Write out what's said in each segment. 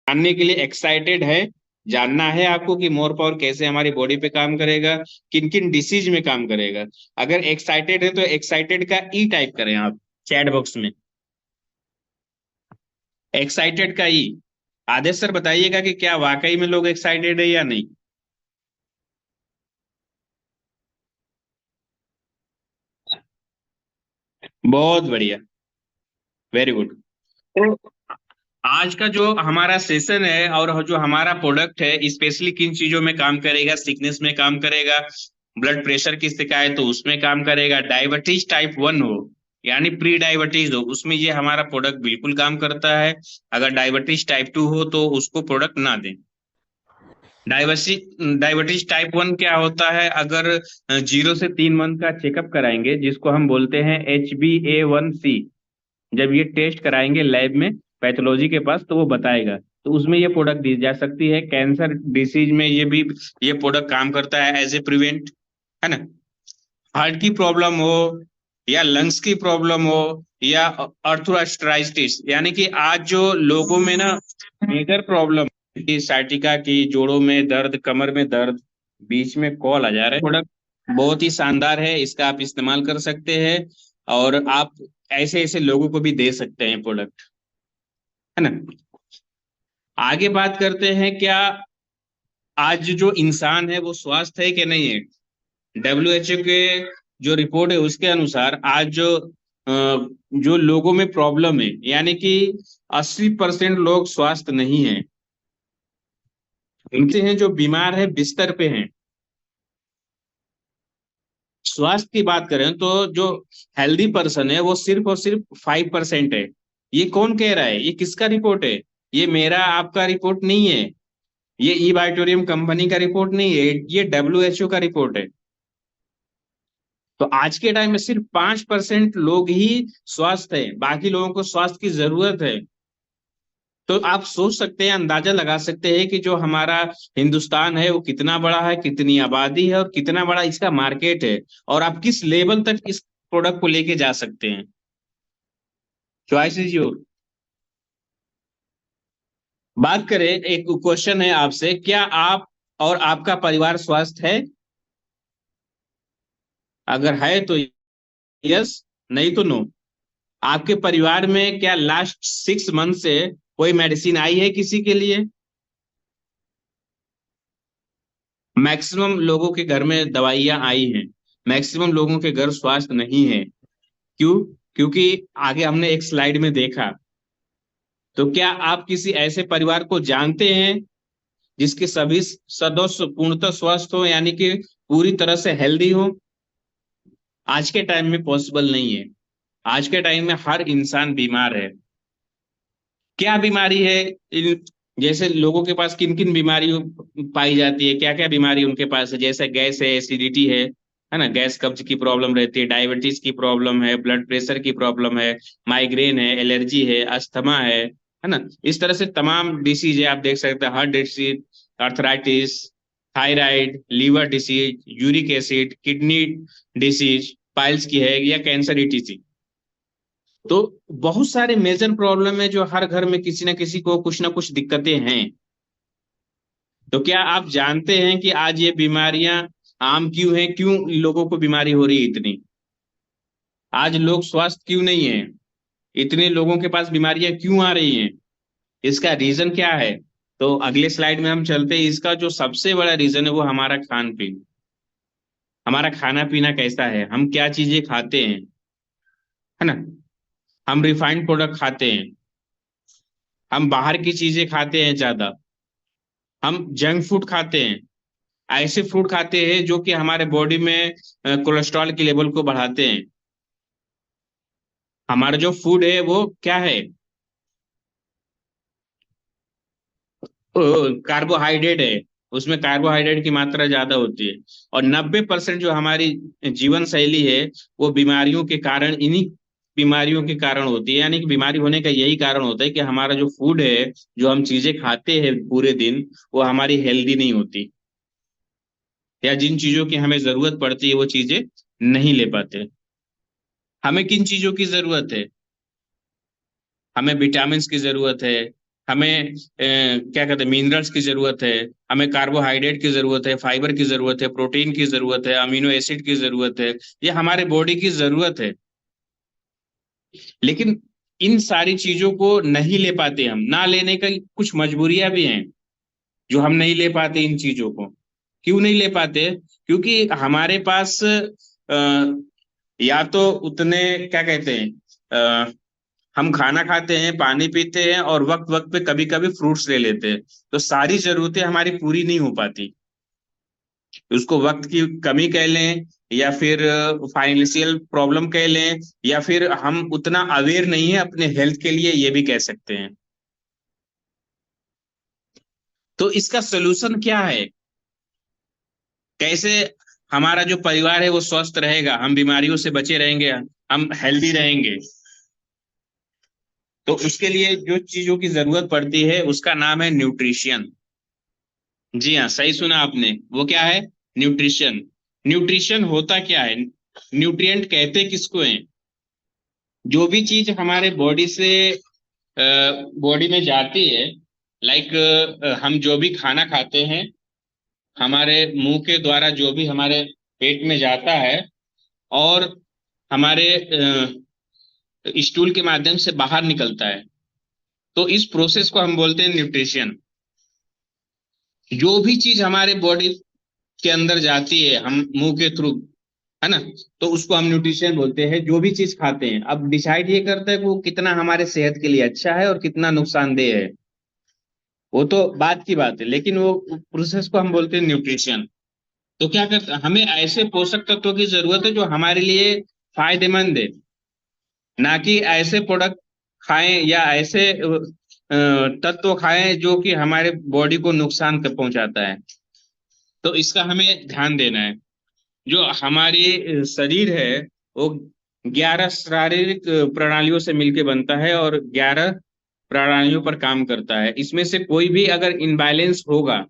जानने के लिए एक्साइटेड है? जानना है आपको कि मोर पावर कैसे हमारी बॉडी पे काम करेगा, किन किन डिसीज में काम करेगा? अगर एक्साइटेड है तो एक्साइटेड का ई टाइप करें आप चैट बॉक्स में, एक्साइटेड का ई। आदेश सर बताइएगा कि क्या वाकई में लोग एक्साइटेड है या नहीं। बहुत बढ़िया, वेरी गुड। तो आज का जो हमारा सेशन है और जो हमारा प्रोडक्ट है स्पेशली किन चीजों में काम करेगा? सिकनेस में काम करेगा, ब्लड प्रेशर की शिकायत हो उसमें काम करेगा, डायबिटीज टाइप 1 हो यानी प्री डायबिटीज हो उसमें ये हमारा प्रोडक्ट बिल्कुल काम करता है। अगर डायबिटीज टाइप 2 हो तो उसको प्रोडक्ट ना दें। डायबिटीज टाइप 1 क्या होता है? अगर 0 से 3 मंथ का चेकअप कराएंगे जिसको हम बोलते हैं HbA1c, जब ये टेस्ट कराएंगे लैब में पैथोलॉजी के पास तो वो बताएगा, तो उसमें ये प्रोडक्ट दी जा सकती है। कैंसर डिसीज में ये भी ये प्रोडक्ट काम करता है एज ए प्रिवेंट, है ना। हार्ट की प्रॉब्लम हो या लंग्स की प्रॉब्लम हो या अर्थराइटिस, यानी कि आज जो लोगों में ना मेजर प्रॉब्लम की साइटिका की, जोड़ों में दर्द, कमर में दर्द, बीच में कॉल आ जा रहा है। प्रोडक्ट बहुत ही शानदार है, इसका आप इस्तेमाल कर सकते हैं और आप ऐसे ऐसे लोगों को भी दे सकते हैं प्रोडक्ट, है ना। आगे बात करते हैं, क्या आज जो इंसान है वो स्वस्थ है कि नहीं है? WHO के जो रिपोर्ट है उसके अनुसार आज जो लोगों में प्रॉब्लम है यानी कि 80% लोग स्वस्थ नहीं है। उनसे हैं जो बीमार है बिस्तर पे हैं। स्वास्थ्य की बात करें तो जो हेल्दी पर्सन है वो सिर्फ और सिर्फ 5% है। ये कौन कह रहा है? ये किसका रिपोर्ट है? ये मेरा आपका रिपोर्ट नहीं है, ये ई बायोटोरियम कंपनी का रिपोर्ट नहीं है, ये WHO का रिपोर्ट है। तो आज के टाइम में सिर्फ 5% लोग ही स्वस्थ है, बाकी लोगों को स्वास्थ्य की जरूरत है। तो आप सोच सकते हैं, अंदाजा लगा सकते हैं कि जो हमारा हिंदुस्तान है वो कितना बड़ा है, कितनी आबादी है और कितना बड़ा इसका मार्केट है, और आप किस लेवल तक इस प्रोडक्ट को लेके जा सकते हैं। Choice is your. बात करें, एक क्वेश्चन है आपसे, क्या आप और आपका परिवार स्वस्थ है? अगर है तो यस, नहीं तो नो। आपके परिवार में क्या लास्ट 6 मंथ से कोई मेडिसिन आई है किसी के लिए? मैक्सिमम लोगों के घर में दवाइयां आई हैं, मैक्सिमम लोगों के घर स्वास्थ्य नहीं है। क्यों? क्योंकि आगे हमने एक स्लाइड में देखा। तो क्या आप किसी ऐसे परिवार को जानते हैं जिसके सभी सदस्य पूर्णतः स्वस्थ हो यानी कि पूरी तरह से हेल्दी हो? आज के टाइम में पॉसिबल नहीं है। आज के टाइम में हर इंसान बीमार है। क्या बीमारी है? जैसे लोगों के पास किन किन बीमारी पाई जाती है, क्या क्या बीमारी उनके पास है? जैसे गैस है, एसिडिटी है ना, गैस कब्ज की प्रॉब्लम रहती है, डायबिटीज की प्रॉब्लम है, ब्लड प्रेशर की प्रॉब्लम है, माइग्रेन है, एलर्जी है, अस्थमा है ना। इस तरह से तमाम डिसीज है, आप देख सकते हैं, heart disease, arthritis, thyroid, liver disease, uric acid, kidney disease, piles की है या कैंसर ETC। तो बहुत सारे मेजर प्रॉब्लम है जो हर घर में किसी ना किसी को कुछ ना कुछ दिक्कतें हैं। तो क्या आप जानते हैं कि आज ये बीमारियां आम क्यों हैं? क्यों लोगों को बीमारी हो रही है इतनी? आज लोग स्वस्थ क्यों नहीं है? इतने लोगों के पास बीमारियां क्यों आ रही हैं? इसका रीजन क्या है? तो अगले स्लाइड में हम चलते हैं। इसका जो सबसे बड़ा रीजन है वो हमारा खान पीन। हमारा खाना पीना कैसा है, हम क्या चीजें खाते हैं, है ना। हम रिफाइंड प्रोडक्ट खाते हैं, हम बाहर की चीजें खाते हैं ज्यादा, हम जंक फूड खाते हैं, ऐसे फूड खाते हैं जो कि हमारे बॉडी में कोलेस्ट्रॉल की लेवल को बढ़ाते हैं। हमारा जो फूड है वो क्या है? कार्बोहाइड्रेट है, उसमें कार्बोहाइड्रेट की मात्रा ज्यादा होती है। और 90% जो हमारी जीवन शैली है वो बीमारियों के कारण, इन्हीं बीमारियों के कारण होती है। यानी कि बीमारी होने का यही कारण होता है कि हमारा जो फूड है, जो हम चीजें खाते हैं पूरे दिन, वो हमारी हेल्दी नहीं होती, या जिन चीजों की हमें जरूरत पड़ती है वो चीजें नहीं ले पाते। हमें किन चीजों की जरूरत है? हमें विटामिन की जरूरत है, हमें क्या कहते हैं, मिनरल्स की जरूरत है, हमें कार्बोहाइड्रेट की जरूरत है, फाइबर की जरूरत है, प्रोटीन की जरूरत है, अमीनो एसिड की जरूरत है। ये हमारे बॉडी की जरूरत है। लेकिन इन सारी चीजों को नहीं ले पाते हम, ना लेने का कुछ मजबूरियां भी हैं जो हम नहीं ले पाते इन चीजों को। क्यों नहीं ले पाते? क्योंकि हमारे पास या तो उतने क्या कहते हैं, हम खाना खाते हैं, पानी पीते हैं, और वक्त वक्त पे कभी कभी फ्रूट्स ले लेते हैं, तो सारी जरूरतें हमारी पूरी नहीं हो पाती। उसको वक्त की कमी कह लें, या फिर फाइनेंशियल प्रॉब्लम कह लें, या फिर हम उतना अवेयर नहीं है अपने हेल्थ के लिए, ये भी कह सकते हैं। तो इसका सोल्यूशन क्या है? कैसे हमारा जो परिवार है वो स्वस्थ रहेगा, हम बीमारियों से बचे रहेंगे, हम हेल्दी रहेंगे? तो उसके लिए जो चीजों की जरूरत पड़ती है उसका नाम है न्यूट्रिशन। जी हाँ, सही सुना आपने। वो क्या है? न्यूट्रिशन। न्यूट्रिशन होता क्या है? न्यूट्रिएंट कहते किसको हैं? जो भी चीज हमारे बॉडी से बॉडी में जाती है, लाइक हम जो भी खाना खाते हैं, हमारे मुंह के द्वारा जो भी हमारे पेट में जाता है, और हमारे स्टूल के माध्यम से बाहर निकलता है, तो इस प्रोसेस को हम बोलते हैं न्यूट्रिशन। जो भी चीज हमारे बॉडी के अंदर जाती है, हम मुंह के थ्रू, है ना, तो उसको हम न्यूट्रिशन बोलते हैं। जो भी चीज खाते हैं, अब डिसाइड ये करता है कि वो कितना हमारे सेहत के लिए अच्छा है और कितना नुकसानदेह है, वो तो बात की बात है, लेकिन वो प्रोसेस को हम बोलते हैं न्यूट्रिशन। तो क्या करता है, हमें ऐसे पोषक तत्वों की जरूरत है जो हमारे लिए फायदेमंद है, ना कि ऐसे प्रोडक्ट खाएं या ऐसे तत्व खाएं जो कि हमारे बॉडी को नुकसान कर पहुंचाता है। तो इसका हमें ध्यान देना है। जो हमारी शरीर है वो 11 शारीरिक प्रणालियों से मिलकर बनता है, और 11 प्रणालियों पर काम करता है। इसमें से कोई भी अगर इनबैलेंस होगा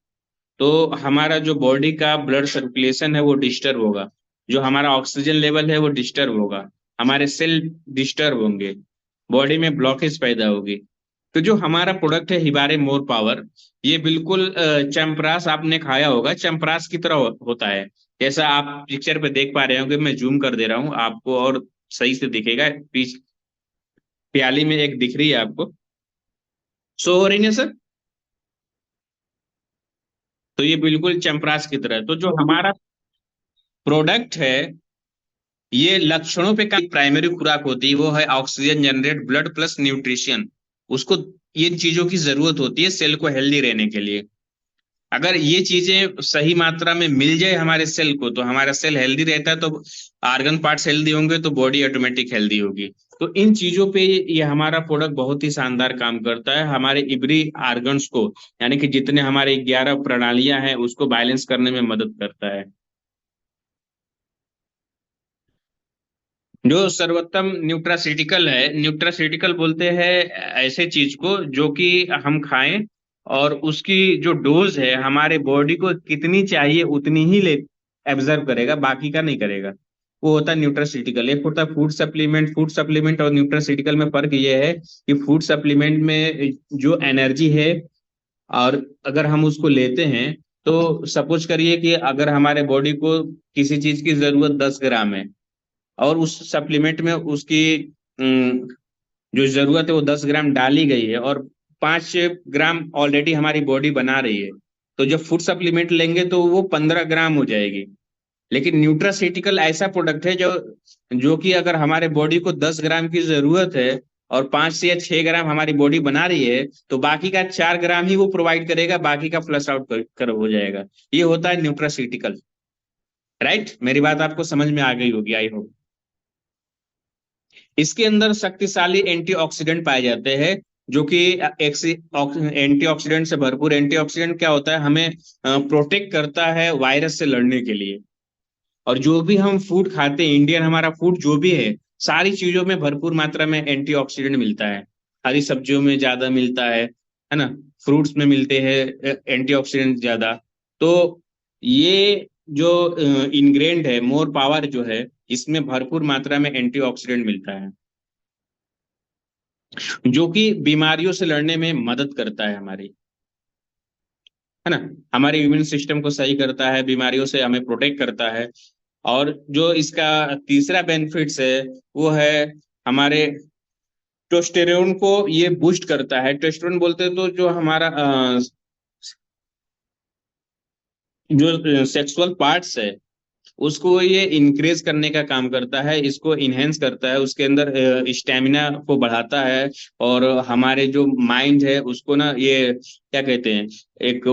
तो हमारा जो बॉडी का ब्लड सर्कुलेशन है वो डिस्टर्ब होगा, जो हमारा ऑक्सीजन लेवल है वो डिस्टर्ब होगा, हमारे सेल डिस्टर्ब होंगे, बॉडी में ब्लॉकेज पैदा होगी। तो जो हमारा प्रोडक्ट है हिबारे मोर पावर, ये बिल्कुल चम्परास आपने खाया होगा, चम्परास की तरह होता है। जैसा आप पिक्चर पे देख पा रहे होंगे, मैं जूम कर दे रहा हूँ आपको और सही से दिखेगा। प्याली में एक दिख रही है आपको, शो हो रही है सर? तो ये बिल्कुल चम्परास की तरह है। तो जो हमारा प्रोडक्ट है, ये लक्षणों पे का प्राइमरी खुराक होती है, वो है oxygen generate blood plus nutrition. उसको ये चीजों की जरूरत होती है सेल को हेल्दी रहने के लिए। अगर ये चीजें सही मात्रा में मिल जाए हमारे सेल को, तो हमारा सेल हेल्दी रहता है, तो आर्गन पार्ट्स हेल्दी होंगे, तो बॉडी ऑटोमेटिक हेल्दी होगी। तो इन चीजों पे ये हमारा प्रोडक्ट बहुत ही शानदार काम करता है, हमारे इवरी आर्गन्स को, यानी कि जितने हमारे 11 प्रणालियां हैं उसको बैलेंस करने में मदद करता है। जो सर्वोत्तम न्यूट्रास्यूटिकल है, न्यूट्रास्यूटिकल बोलते हैं ऐसे चीज को जो कि हम खाएं, और उसकी जो डोज है हमारे बॉडी को कितनी चाहिए उतनी ही ले एब्जर्व करेगा, बाकी का नहीं करेगा। वो होता है न्यूट्रास्यूटिकल। एक होता है फूड सप्लीमेंट। फूड सप्लीमेंट और न्यूट्रास्यूटिकल में फर्क ये है कि फूड सप्लीमेंट में जो एनर्जी है, और अगर हम उसको लेते हैं, तो सपोज करिए कि अगर हमारे बॉडी को किसी चीज की जरूरत 10 ग्राम है, और उस सप्लीमेंट में उसकी जो जरूरत है वो 10 ग्राम डाली गई है, और 5 ग्राम ऑलरेडी हमारी बॉडी बना रही है, तो जब फूड सप्लीमेंट लेंगे तो वो 15 ग्राम हो जाएगी। लेकिन न्यूट्रास्यूटिकल ऐसा प्रोडक्ट है जो जो कि अगर हमारे बॉडी को 10 ग्राम की जरूरत है, और 5 से या 6 ग्राम हमारी बॉडी बना रही है, तो बाकी का 4 ग्राम ही वो प्रोवाइड करेगा, बाकी का फ्लश आउट कर हो जाएगा। ये होता है न्यूट्रास्यूटिकल। राइट, मेरी बात आपको समझ में आ गई होगी, आई होप। इसके अंदर शक्तिशाली एंटीऑक्सीडेंट पाए जाते हैं, जो कि एंटीऑक्सीडेंट से भरपूर। एंटीऑक्सीडेंट क्या होता है, हमें प्रोटेक्ट करता है वायरस से लड़ने के लिए। और जो भी हम फूड खाते हैं, इंडियन हमारा फूड जो भी है, सारी चीजों में भरपूर मात्रा में एंटीऑक्सीडेंट मिलता है। हरी सब्जियों में ज्यादा मिलता है ना, फ्रूट्स में मिलते हैं एंटीऑक्सीडेंट ज्यादा। तो ये जो इंग्रेडिएंट है मोर पावर जो है, इसमें भरपूर मात्रा में एंटीऑक्सीडेंट मिलता है। जो कि बीमारियों से लड़ने में मदद करता है हमारी, है ना। हमारे इम्यून सिस्टम को सही करता है, बीमारियों से हमें प्रोटेक्ट करता है। और जो इसका तीसरा बेनिफिट्स है वो है हमारे टेस्टोस्टेरोन को ये बूस्ट करता है। टेस्टोस्टेरोन बोलते हैं तो जो हमारा जो सेक्सुअल पार्ट्स है उसको ये इंक्रीज करने का काम करता है, इसको इनहेंस करता है, उसके अंदर स्टेमिना को बढ़ाता है। और हमारे जो माइंड है उसको ना ये क्या कहते हैं, एक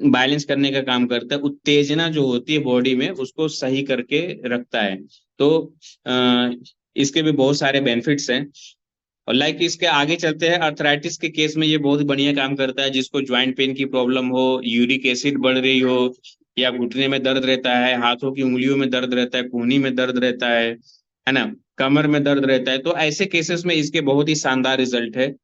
बैलेंस करने का काम करता है। उत्तेजना जो होती है बॉडी में उसको सही करके रखता है। तो अ, इसके भी बहुत सारे बेनिफिट्स हैं। और लाइक इसके आगे चलते हैं, अर्थराइटिस के केस में ये बहुत बढ़िया काम करता है। जिसको ज्वाइंट पेन की प्रॉब्लम हो, यूरिक एसिड बढ़ रही हो, या घुटने में दर्द रहता है, हाथों की उंगलियों में दर्द रहता है, कूहनी में दर्द रहता है ना, कमर में दर्द रहता है, तो ऐसे केसेस में इसके बहुत ही शानदार रिजल्ट है।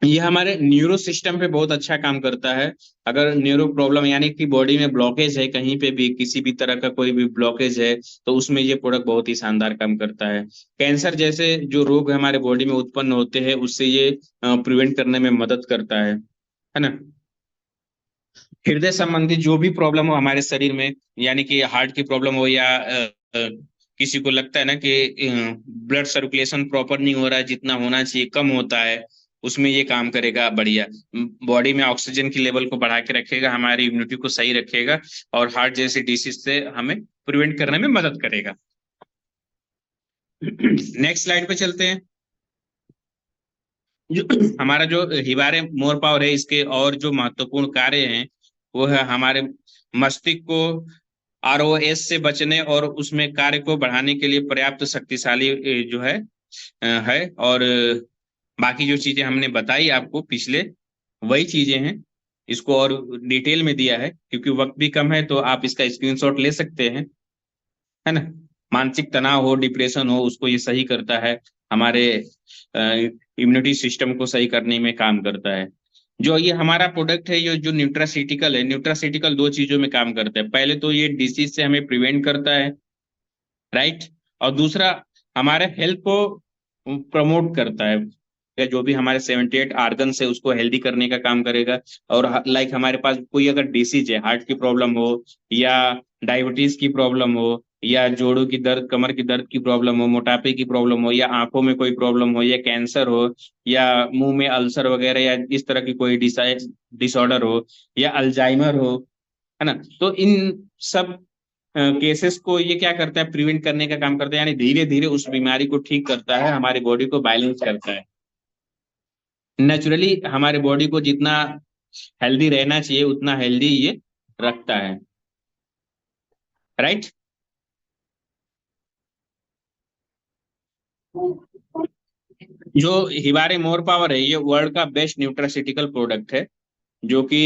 ये हमारे न्यूरो सिस्टम पे बहुत अच्छा काम करता है। अगर न्यूरो प्रॉब्लम यानी कि बॉडी में ब्लॉकेज है, कहीं पे भी किसी भी तरह का कोई भी ब्लॉकेज है, तो उसमें ये प्रोडक्ट बहुत ही शानदार काम करता है। कैंसर जैसे जो रोग हमारे बॉडी में उत्पन्न होते हैं उससे ये प्रिवेंट करने में मदद करता है ना। हृदय संबंधी जो भी प्रॉब्लम हो हमारे शरीर में, यानी कि हार्ट की प्रॉब्लम हो, या किसी को लगता है ना कि ब्लड सर्कुलेशन प्रॉपर नहीं हो रहा है, जितना होना चाहिए कम होता है, उसमें ये काम करेगा बढ़िया। बॉडी में ऑक्सीजन की लेवल को बढ़ा के रखेगा, हमारी इम्यूनिटी को सही रखेगा, और हार्ट जैसी डिसीज से हमें प्रिवेंट करने में मदद करेगा। नेक्स्ट स्लाइड पे चलते हैं। जो हमारा जो हिवारे मोर पावर है, इसके और जो महत्वपूर्ण कार्य हैं वो है हमारे मस्तिष्क को आरओएस से बचने और उसमें कार्य को बढ़ाने के लिए पर्याप्त शक्तिशाली जो है। और बाकी जो चीजें हमने बताई आपको पिछले, वही चीजें हैं। इसको और डिटेल में दिया है, क्योंकि वक्त भी कम है, तो आप इसका स्क्रीनशॉट ले सकते हैं, है ना। मानसिक तनाव हो, डिप्रेशन हो, उसको ये सही करता है। हमारे इम्यूनिटी सिस्टम को सही करने में काम करता है। जो ये हमारा प्रोडक्ट है, ये जो न्यूट्रासिटिकल है, न्यूट्रासिटिकल दो चीजों में काम करता है। पहले तो ये डिसीज से हमें प्रिवेंट करता है, राइट। और दूसरा हमारे हेल्थ को प्रमोट करता है, या जो भी हमारे 78 आर्गन है उसको हेल्दी करने का काम करेगा। और लाइक हमारे पास कोई अगर डिसीज है, हार्ट की प्रॉब्लम हो, या डायबिटीज की प्रॉब्लम हो, या जोड़ों की दर्द, कमर की दर्द की प्रॉब्लम हो, मोटापे की प्रॉब्लम हो, या आंखों में कोई प्रॉब्लम हो, या कैंसर हो, या मुंह में अल्सर वगैरह, या इस तरह की कोई डिसऑर्डर हो, या अल्जाइमर हो, है ना, तो इन सब केसेस को ये क्या करता है, प्रिवेंट करने का काम करता है। यानी धीरे धीरे उस बीमारी को ठीक करता है, हमारी बॉडी को बैलेंस करता है। नेचुरली हमारे बॉडी को जितना हेल्दी रहना चाहिए उतना हेल्दी ये रखता है, राइट। जो हिवारे मोर पावर है, ये वर्ल्ड का बेस्ट न्यूट्रासिटिकल प्रोडक्ट है, जो कि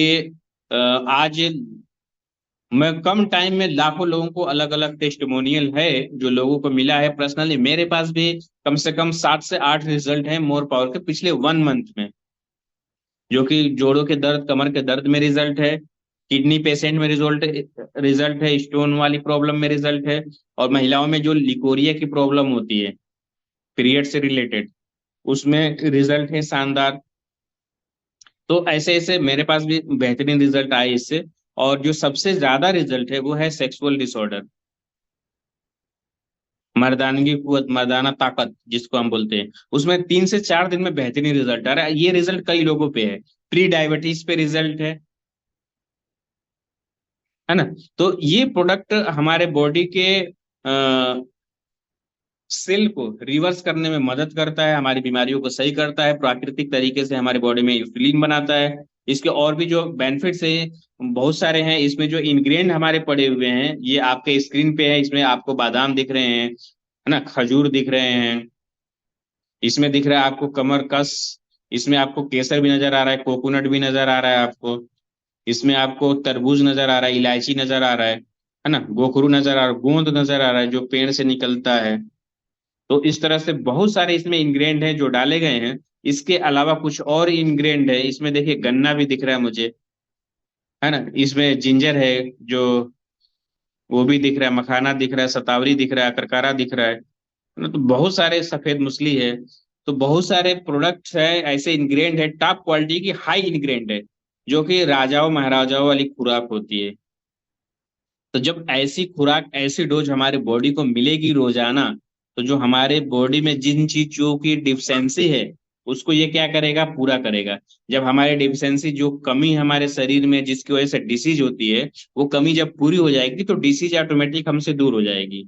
आज मैं कम टाइम में लाखों लोगों को अलग अलग टेस्टिमोनियल है जो लोगों को मिला है। पर्सनली मेरे पास भी कम से कम 7 से 8 रिजल्ट हैं मोर पावर के पिछले 1 मंथ में। जो कि जोड़ों के दर्द, कमर के दर्द में रिजल्ट है, किडनी पेशेंट में रिजल्ट है, स्टोन वाली प्रॉब्लम में रिजल्ट है, और महिलाओं में जो लिकोरिया की प्रॉब्लम होती है पीरियड से रिलेटेड, उसमें रिजल्ट है शानदार। तो ऐसे ऐसे मेरे पास भी बेहतरीन रिजल्ट आए इससे। और जो सबसे ज्यादा रिजल्ट है वो है सेक्सुअल डिसऑर्डर, मर्दानगी कुवत, मर्दाना ताकत जिसको हम बोलते हैं, उसमें 3 से 4 दिन में बेहतरीन रिजल्ट आ रहा है। ये रिजल्ट कई लोगों पे है। प्री डायबिटीज पे रिजल्ट है ना। तो ये प्रोडक्ट हमारे बॉडी के सेल को रिवर्स करने में मदद करता है, हमारी बीमारियों को सही करता है, प्राकृतिक तरीके से हमारे बॉडी में इंसुलिन बनाता है। इसके और भी जो बेनिफिट्स है बहुत सारे हैं। इसमें जो इंग्रेडिएंट हमारे पड़े हुए हैं ये आपके स्क्रीन पे है। इसमें आपको बादाम दिख रहे हैं, है ना, खजूर दिख रहे हैं, इसमें दिख रहा है आपको कमर कस, इसमें आपको केसर भी नजर आ रहा है, कोकोनट भी नजर आ रहा है आपको, इसमें आपको तरबूज नजर आ रहा है, इलायची नजर आ रहा है ना, गोखरू नजर आ रहा है, गोंद नजर आ रहा है जो पेड़ से निकलता है। तो इस तरह से बहुत सारे इसमें इंग्रेडिएंट हैं जो डाले गए हैं। इसके अलावा कुछ और इंग्रेडिएंट है इसमें, देखिए गन्ना भी दिख रहा है मुझे, है ना, इसमें जिंजर है जो, वो भी दिख रहा है, मखाना दिख रहा है, शतावरी दिख रहा है, करकारा दिख रहा है ना। तो बहुत सारे, सफेद मूसली है, तो बहुत सारे प्रोडक्ट्स है, ऐसे इंग्रेडिएंट है, टॉप क्वालिटी की हाई इंग्रेडिएंट है, जो कि राजाओं महाराजाओं वाली खुराक होती है। तो जब ऐसी खुराक, ऐसी डोज हमारे बॉडी को मिलेगी रोजाना, तो जो हमारे बॉडी में जिन चीजों की डिफिशियंसी है, उसको ये क्या करेगा, पूरा करेगा। जब हमारे डिफिशियंसी, जो कमी हमारे शरीर में जिसकी वजह से डिसीज होती है, वो कमी जब पूरी हो जाएगी तो डिसीज ऑटोमेटिक हमसे दूर हो जाएगी।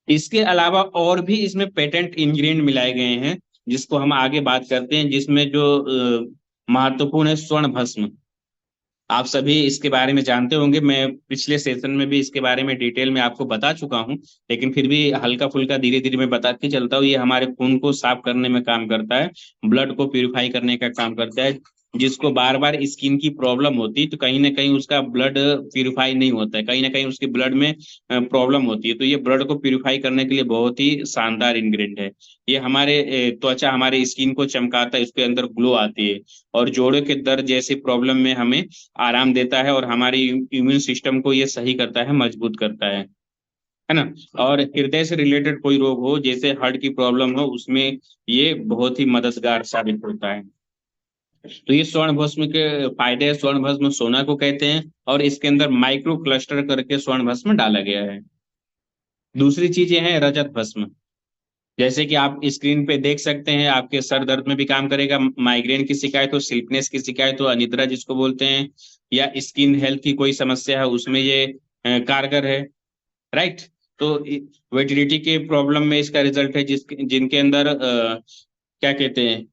इसके अलावा और भी इसमें पेटेंट इंग्रेडिएंट मिलाए गए हैं, जिसको हम आगे बात करते हैं, जिसमें जो महत्वपूर्ण है स्वर्ण भस्म। आप सभी इसके बारे में जानते होंगे, मैं पिछले सेशन में भी इसके बारे में डिटेल में आपको बता चुका हूं, लेकिन फिर भी हल्का फुल्का धीरे धीरे मैं बताते चलता हूँ। ये हमारे खून को साफ करने में काम करता है, ब्लड को प्यूरिफाई करने का काम करता है। जिसको बार बार स्किन की प्रॉब्लम होती है, तो कहीं ना कहीं उसका ब्लड प्यूरिफाई नहीं होता है, कहीं ना कहीं उसके ब्लड में प्रॉब्लम होती है, तो ये ब्लड को प्यूरिफाई करने के लिए बहुत ही शानदार इंग्रेडिएंट है। ये हमारे त्वचा, हमारे स्किन को चमकाता है, इसके अंदर ग्लो आती है, और जोड़ों के दर्द जैसी प्रॉब्लम में हमें आराम देता है, और हमारे इम्यून सिस्टम को ये सही करता है, मजबूत करता है ना। और हृदय से रिलेटेड कोई रोग हो, जैसे हार्ट की प्रॉब्लम हो, उसमें ये बहुत ही मददगार साबित होता है। तो ये स्वर्ण भस्म के फायदे हैं। स्वर्ण भस्म सोना को कहते हैं, और इसके अंदर माइक्रो क्लस्टर करके स्वर्ण भस्म डाला गया है। दूसरी चीज ये है रजत भस्म। जैसे कि आप स्क्रीन पे देख सकते हैं, आपके सर दर्द में भी काम करेगा, माइग्रेन की शिकायत हो, स्लीपनेस की शिकायत हो, अनिद्रा जिसको बोलते हैं, या स्किन हेल्थ की कोई समस्या है, उसमें ये कारगर है। राइट। तो वेटिलिटी के प्रॉब्लम में इसका रिजल्ट है, जिनके अंदर क्या कहते हैं,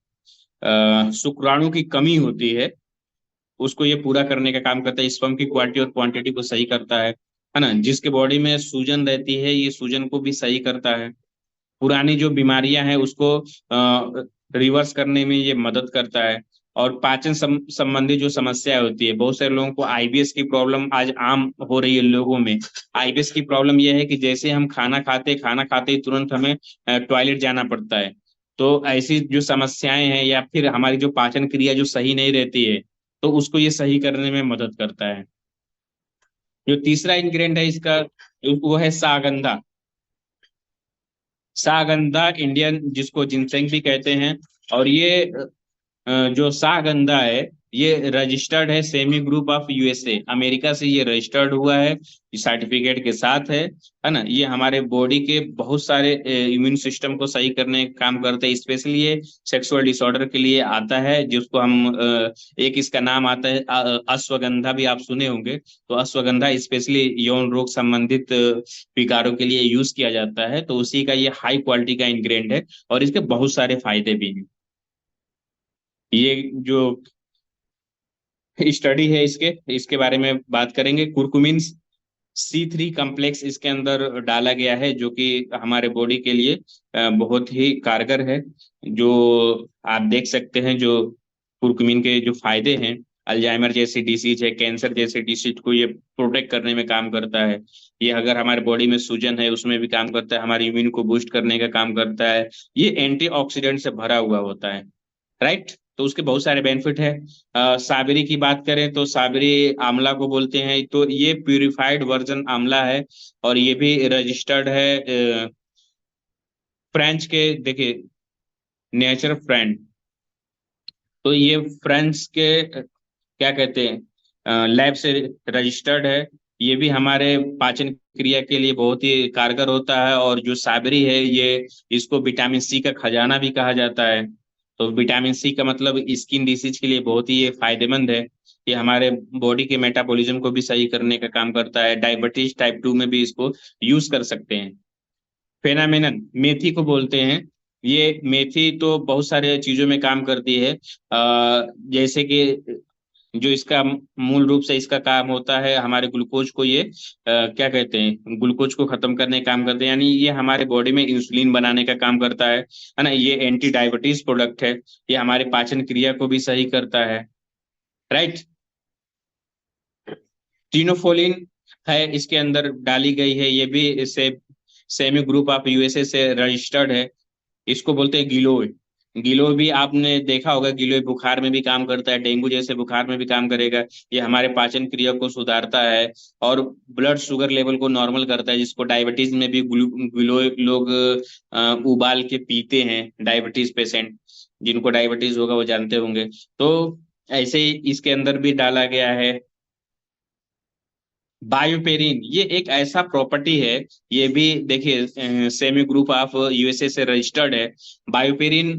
शुक्राणु की कमी होती है, उसको ये पूरा करने का काम करता है। स्पर्म की क्वालिटी और क्वांटिटी को सही करता है ना। जिसके बॉडी में सूजन रहती है, ये सूजन को भी सही करता है। पुरानी जो बीमारियां हैं उसको रिवर्स करने में ये मदद करता है। और पाचन संबंधी जो समस्या होती है, बहुत सारे लोगों को आईबीएस की प्रॉब्लम आज आम हो रही है लोगों में। आईबीएस की प्रॉब्लम यह है कि जैसे हम खाना खाते ही तुरंत हमें टॉयलेट जाना पड़ता है। तो ऐसी जो समस्याएं हैं, या फिर हमारी जो पाचन क्रिया जो सही नहीं रहती है, तो उसको ये सही करने में मदद करता है। जो तीसरा इंग्रेडिएंट है इसका, वो है सागंधा। सागंधा इंडियन, जिसको जिनसेंग भी कहते हैं। और ये जो सागंधा है, ये रजिस्टर्ड है semi group of USA, America से ये रजिस्टर्ड हुआ है, सर्टिफिकेट के साथ है ना। ये हमारे बॉडी के बहुत सारे इम्यून सिस्टम को सही करने का काम करते हैं, स्पेशली ये सेक्सुअल डिसऑर्डर के लिए आता है, जिसको हम एक इसका नाम आता है अश्वगंधा, भी आप सुने होंगे। तो अश्वगंधा स्पेशली यौन रोग संबंधित विकारों के लिए यूज किया जाता है, तो उसी का ये हाई क्वालिटी का इंग्रेडिएंट है, और इसके बहुत सारे फायदे भी हैं। ये जो स्टडी है, इसके इसके बारे में बात करेंगे। कुरकुमिन C3 कम्प्लेक्स इसके अंदर डाला गया है, जो कि हमारे बॉडी के लिए बहुत ही कारगर है। जो आप देख सकते हैं, जो कुरकुमिन के जो फायदे हैं, अल्जाइमर जैसी डिसीज है, कैंसर जैसे डिसीज को ये प्रोटेक्ट करने में काम करता है। ये अगर हमारे बॉडी में सूजन है, उसमें भी काम करता है, हमारे इम्यून को बूस्ट करने का काम करता है। ये एंटीऑक्सीडेंट से भरा हुआ होता है। राइट। तो उसके बहुत सारे बेनिफिट है। साबरी की बात करें तो साबरी आंवला को बोलते हैं, तो ये प्यूरिफाइड वर्जन आंवला है, और ये भी रजिस्टर्ड है फ्रेंच के, देखिए, नेचर फ्रेंड। तो ये फ्रेंच के क्या कहते हैं, लैब से रजिस्टर्ड है। ये भी हमारे पाचन क्रिया के लिए बहुत ही कारगर होता है। और जो साबरी है, ये इसको विटामिन सी का खजाना भी कहा जाता है। तो विटामिन सी का मतलब स्किन डिसीज के लिए बहुत ही ये फायदेमंद है। ये हमारे बॉडी के मेटाबॉलिज्म को भी सही करने का काम करता है। डायबिटीज टाइप 2 में भी इसको यूज कर सकते हैं। फेनामेनन मेथी को बोलते हैं। ये मेथी तो बहुत सारे चीजों में काम करती है, जैसे कि जो इसका मूल रूप से इसका काम होता है, हमारे ग्लूकोज को ये क्या कहते हैं, ग्लूकोज को खत्म करने का काम करते हैं, यानी ये हमारे बॉडी में इंसुलिन बनाने का काम करता है ना। ये एंटी डायबिटीज प्रोडक्ट है। ये हमारे पाचन क्रिया को भी सही करता है। राइट। टीनोफोलिन है, इसके अंदर डाली गई है, ये भी से सेमी ग्रुप ऑफ यूएसए से रजिस्टर्ड है। इसको बोलते हैं गिलोय। गिलोय भी आपने देखा होगा, गिलोय बुखार में भी काम करता है, डेंगू जैसे बुखार में भी काम करेगा। ये हमारे पाचन क्रिया को सुधारता है और ब्लड शुगर लेवल को नॉर्मल करता है, जिसको डायबिटीज में भी गिलोय लोग उबाल के पीते हैं, डायबिटीज पेशेंट। जिनको डायबिटीज होगा वो जानते होंगे। तो ऐसे ही इसके अंदर भी डाला गया है बायोपेरिन। ये एक ऐसा प्रॉपर्टी है, ये भी देखिए सेमी ग्रुप ऑफ यूएसए से रजिस्टर्ड है। बायोपेरिन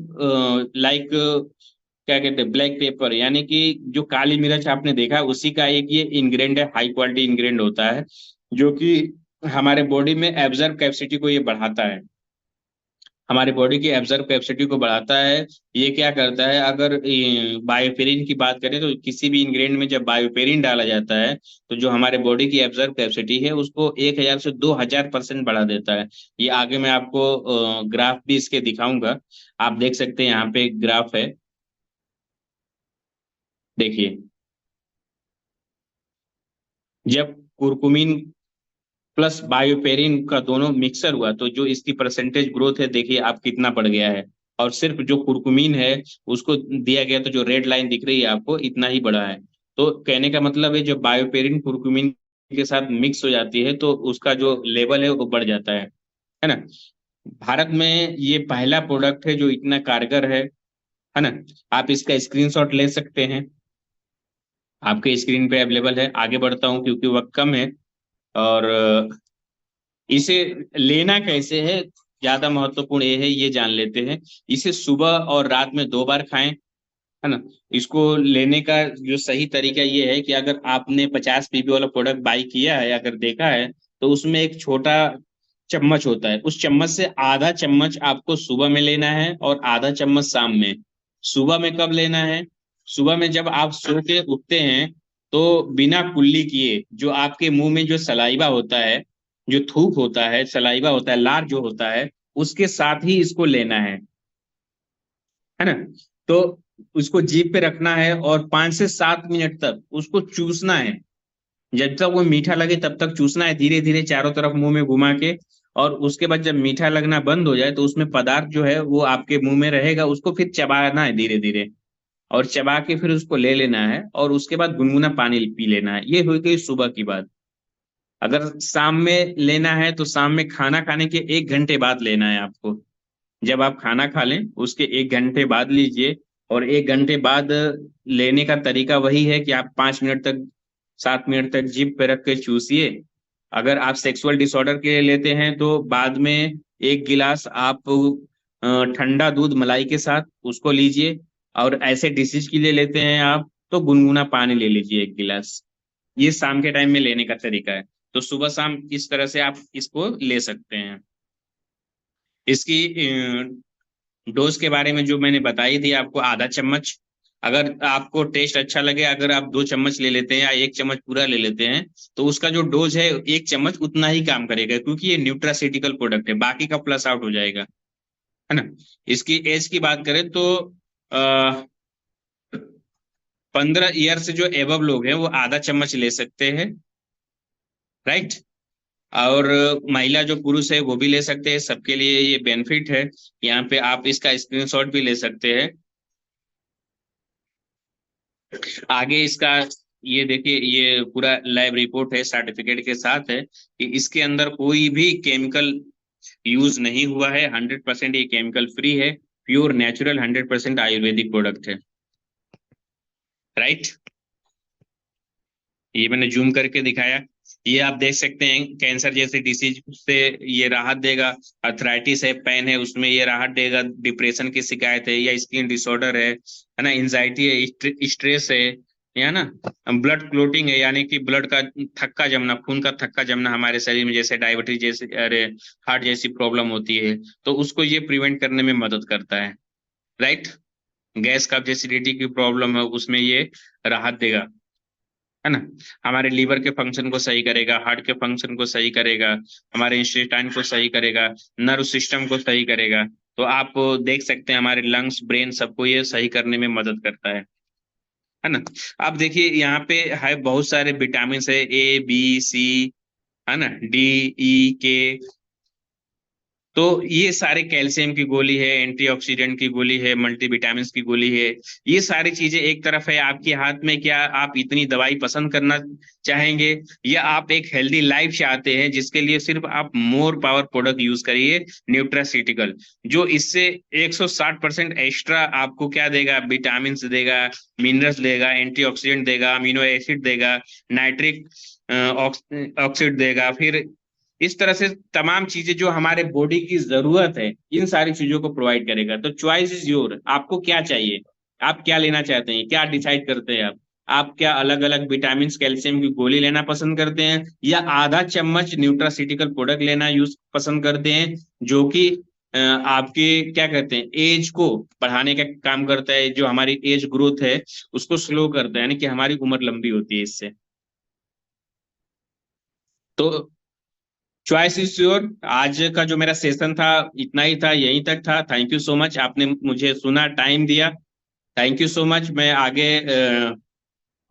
लाइक क्या कहते हैं, ब्लैक पेपर, यानी कि जो काली मिर्च आपने देखा है, उसी का एक ये इंग्रेडिएंट है, हाई क्वालिटी इंग्रेडिएंट होता है, जो कि हमारे बॉडी में एब्जर्व कैपेसिटी को ये बढ़ाता है। हमारी बॉडी की एब्जर्व कैपेसिटी को बढ़ाता है। ये क्या करता है, अगर बायोपेरिन की बात करें तो किसी भी इंग्रेडिएंट में जब बायोपेरिन डाला जाता है, तो जो हमारे बॉडी की एब्जर्व कैपेसिटी है उसको 1000 से 2000% बढ़ा देता है। ये आगे मैं आपको ग्राफ भी इसके दिखाऊंगा। आप देख सकते हैं, यहाँ पे एक ग्राफ है, देखिए। जब कुरकुमिन प्लस बायोपेरिन का दोनों मिक्सर हुआ, तो जो इसकी परसेंटेज ग्रोथ है, देखिए आप कितना बढ़ गया है। और सिर्फ जो कुरकुमिन है उसको दिया गया, तो जो रेड लाइन दिख रही है आपको, इतना ही बढ़ा है। तो कहने का मतलब है, जब बायोपेरिन कुरकुमिन के साथ मिक्स हो जाती है तो उसका जो लेवल है वो बढ़ जाता है ना। भारत में ये पहला प्रोडक्ट है जो इतना कारगर है ना। आप इसका स्क्रीनशॉट ले सकते हैं, आपके स्क्रीन पे अवेलेबल है। आगे बढ़ता हूँ क्योंकि वक्त कम है। और इसे लेना कैसे है, ज्यादा महत्वपूर्ण ये है, ये जान लेते हैं। इसे सुबह और रात में 2 बार खाएं, है ना। इसको लेने का जो सही तरीका ये है कि अगर आपने 50 पीपी वाला प्रोडक्ट बाई किया है, अगर देखा है, तो उसमें एक छोटा चम्मच होता है, उस चम्मच से आधा चम्मच आपको सुबह में लेना है और आधा चम्मच शाम में। सुबह में कब लेना है? सुबह में जब आप सो के उठते हैं, तो बिना कुल्ली किए जो आपके मुंह में जो सलाइवा होता है, जो थूक होता है, सलाइवा होता है, लार जो होता है, उसके साथ ही इसको लेना है ना। तो उसको जीभ पे रखना है और 5 से 7 मिनट तक उसको चूसना है। जब तक वो मीठा लगे तब तक चूसना है, धीरे धीरे चारों तरफ मुंह में घुमा के। और उसके बाद जब मीठा लगना बंद हो जाए, तो उसमें पदार्थ जो है वो आपके मुंह में रहेगा, उसको फिर चबाना है धीरे धीरे। और चबा के फिर उसको ले लेना है, और उसके बाद गुनगुना पानी पी लेना है। ये हो गई सुबह की बात। अगर शाम में लेना है, तो शाम में खाना खाने के 1 घंटे बाद लेना है आपको। जब आप खाना खा लें उसके 1 घंटे बाद लीजिए। और 1 घंटे बाद लेने का तरीका वही है कि आप 5 मिनट तक, 7 मिनट तक जिभ पे रख के चूसिए। अगर आप सेक्सुअल डिसऑर्डर के लिए लेते हैं, तो बाद में 1 गिलास आप ठंडा दूध मलाई के साथ उसको लीजिए। और ऐसे डिसीज के लिए लेते हैं आप, तो गुनगुना पानी ले लीजिए 1 गिलास। ये शाम के टाइम में लेने का तरीका है। तो सुबह शाम इस तरह से आप इसको ले सकते हैं। इसकी डोज के बारे में जो मैंने बताई थी आपको, आधा चम्मच। अगर आपको टेस्ट अच्छा लगे, अगर आप 2 चम्मच ले लेते हैं या 1 चम्मच पूरा ले लेते हैं, तो उसका जो डोज है 1 चम्मच उतना ही काम करेगा, क्योंकि ये न्यूट्रासिटिकल प्रोडक्ट है, बाकी का प्लस आउट हो जाएगा, है ना। इसकी एज की बात करें तो 15 ईयर से जो एबव लोग हैं वो आधा चम्मच ले सकते हैं, राइट। और महिला जो पुरुष है वो भी ले सकते हैं, सबके लिए ये बेनिफिट है। यहाँ पे आप इसका स्क्रीनशॉट भी ले सकते हैं। आगे इसका ये देखिए, ये पूरा लैब रिपोर्ट है, सर्टिफिकेट के साथ है कि इसके अंदर कोई भी केमिकल यूज नहीं हुआ है। 100% ये केमिकल फ्री है, प्योर नेचुरल 100% आयुर्वेदिक प्रोडक्ट है, राइट। ये मैंने जूम करके दिखाया। ये आप देख सकते हैं, कैंसर जैसे डिसीज से ये राहत देगा। अर्थराइटिस है, पेन है, उसमें ये राहत देगा। डिप्रेशन की शिकायत है या स्किन डिसऑर्डर है ना, एंजाइटी है, स्ट्रेस है ना। ब्लड क्लोटिंग है, यानी कि ब्लड का थक्का जमना, खून का थक्का जमना हमारे शरीर में, जैसे डायबिटीज जैसे, अरे हार्ट जैसी प्रॉब्लम होती है, तो उसको ये प्रिवेंट करने में मदद करता है, राइट। गैस कब्ज एसिडिटी की प्रॉब्लम है, उसमें ये राहत देगा, है ना। हमारे लीवर के फंक्शन को सही करेगा, हार्ट के फंक्शन को सही करेगा, हमारे इंटेस्टाइन को सही करेगा, नर्व सिस्टम को सही करेगा। तो आप देख सकते हैं हमारे लंग्स, ब्रेन, सबको ये सही करने में मदद करता है ना। आप देखिए यहाँ पे है बहुत सारे विटामिन है, A B C, है ना, D E K, तो ये सारे कैल्शियम की गोली है, एंटीऑक्सीडेंट की गोली है, मल्टीविटामिन की गोली है, ये सारी चीजें एक तरफ है आपके हाथ में। क्या आप इतनी दवाई पसंद करना चाहेंगे, या आप एक हेल्दी लाइफ चाहते हैं जिसके लिए सिर्फ आप मोर पावर प्रोडक्ट यूज करिए, न्यूट्रास्यूटिकल, जो इससे 160% एक्स्ट्रा आपको क्या देगा, विटामिन देगा, मिनरल्स देगा, एंटीऑक्सीडेंट देगा, अमीनो एसिड देगा, नाइट्रिक ऑक्साइड देगा, फिर इस तरह से तमाम चीजें जो हमारे बॉडी की जरूरत है, इन सारी चीजों को प्रोवाइड करेगा। तो चॉइस इज योर, आपको क्या चाहिए, आप क्या लेना चाहते हैं, क्या डिसाइड करते हैं आप क्या अलग अलग विटामिन कैल्शियम की गोली लेना पसंद करते हैं, या आधा चम्मच न्यूट्रासिटिकल प्रोडक्ट लेना यूज पसंद करते हैं, जो कि आपके क्या कहते हैं, एज को बढ़ाने का काम करता है, जो हमारी एज ग्रोथ है उसको स्लो करता है, यानी कि हमारी उम्र लंबी होती है इससे। तो चॉइस इज योर। आज का जो मेरा सेशन था इतना ही था, यहीं तक था। थैंक यू सो मच, आपने मुझे सुना, टाइम दिया। Thank you so much. मैं आगे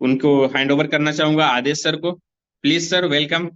उनको हैंड ओवर करना चाहूंगा आदेश सर को। Please sir, welcome.